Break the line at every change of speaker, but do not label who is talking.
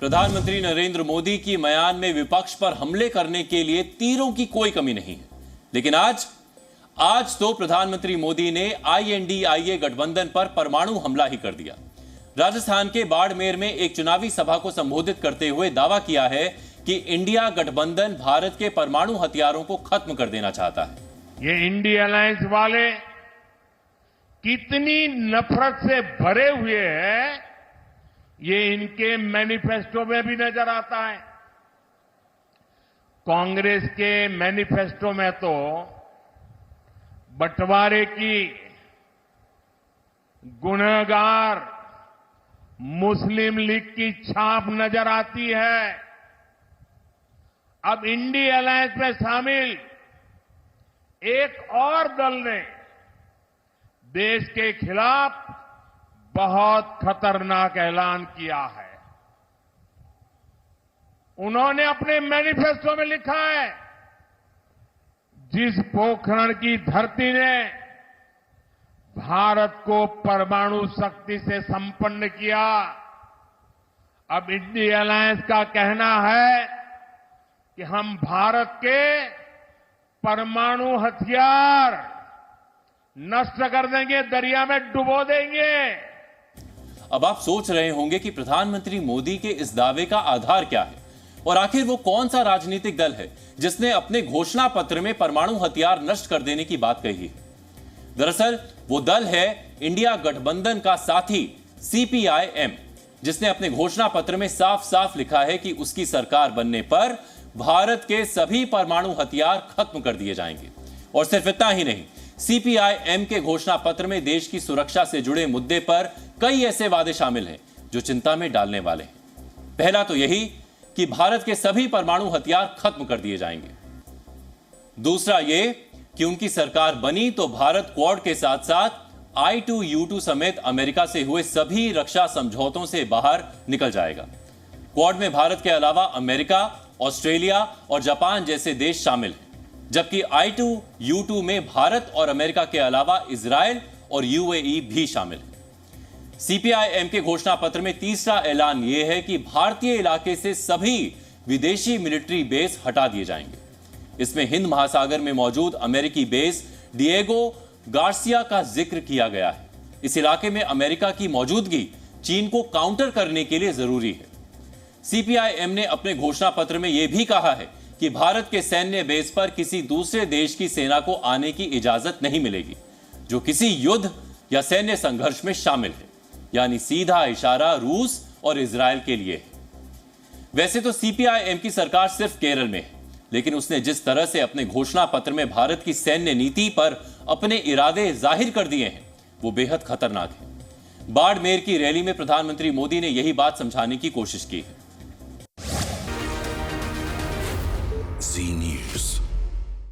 प्रधानमंत्री नरेंद्र मोदी की म्यान में विपक्ष पर हमले करने के लिए तीरों की कोई कमी नहीं है। लेकिन आज तो प्रधानमंत्री मोदी ने INDIA गठबंधन पर परमाणु हमला ही कर दिया। राजस्थान के बाड़मेर में एक चुनावी सभा को संबोधित करते हुए दावा किया है कि इंडिया गठबंधन भारत के परमाणु हथियारों को खत्म कर देना चाहता है।
ये इंडिया अलायंस वाले कितनी नफरत से भरे हुए हैं, ये इनके मैनिफेस्टो में भी नजर आता है। कांग्रेस के मैनिफेस्टो में तो बंटवारे की गुनहगार मुस्लिम लीग की छाप नजर आती है। अब इंडिया अलायंस में शामिल एक और दल ने देश के खिलाफ बहुत खतरनाक ऐलान किया है। उन्होंने अपने मैनिफेस्टो में लिखा है, जिस पोखरण की धरती ने भारत को परमाणु शक्ति से संपन्न किया, अब इंडिया अलायंस का कहना है कि हम भारत के परमाणु हथियार नष्ट कर देंगे, दरिया में डुबो देंगे।
अब आप सोच रहे होंगे कि प्रधानमंत्री मोदी के इस दावे का आधार क्या है और आखिर वो कौन सा राजनीतिक दल है जिसने अपने घोषणा पत्र में परमाणु हथियार नष्ट कर देने की बात कही है। दरअसल वो दल है इंडिया गठबंधन का साथी CPIM, जिसने अपने घोषणा पत्र में साफ साफ लिखा है कि उसकी सरकार बनने पर भारत के सभी परमाणु हथियार खत्म कर दिए जाएंगे। और सिर्फ इतना ही नहीं, CPIM के घोषणा पत्र में देश की सुरक्षा से जुड़े मुद्दे पर कई ऐसे वादे शामिल हैं जो चिंता में डालने वाले हैं। पहला तो यही कि भारत के सभी परमाणु हथियार खत्म कर दिए जाएंगे। दूसरा यह कि उनकी सरकार बनी तो भारत क्वाड के साथ साथ I2U2 समेत अमेरिका से हुए सभी रक्षा समझौतों से बाहर निकल जाएगा। क्वाड में भारत के अलावा अमेरिका, ऑस्ट्रेलिया और जापान जैसे देश शामिल हैं, जबकि I2U2 में भारत और अमेरिका के अलावा इजराइल और UAE भी शामिल है। CPIM के घोषणा पत्र में तीसरा ऐलान यह है कि भारतीय इलाके से सभी विदेशी मिलिट्री बेस हटा दिए जाएंगे। इसमें हिंद महासागर में मौजूद अमेरिकी बेस डिएगो गार्सिया का जिक्र किया गया है। इस इलाके में अमेरिका की मौजूदगी चीन को काउंटर करने के लिए जरूरी है। CPIM ने अपने घोषणा पत्र में यह भी कहा है कि भारत के सैन्य बेस पर किसी दूसरे देश की सेना को आने की इजाजत नहीं मिलेगी जो किसी युद्ध या सैन्य संघर्ष में शामिल है, यानी सीधा इशारा रूस और इजराइल के लिए है। वैसे तो CPIM की सरकार सिर्फ केरल में है, लेकिन उसने जिस तरह से अपने घोषणा पत्र में भारत की सैन्य नीति पर अपने इरादे जाहिर कर दिए हैं, वो बेहद खतरनाक है। बाड़मेर की रैली में प्रधानमंत्री मोदी ने यही बात समझाने की कोशिश की है।
Zee News।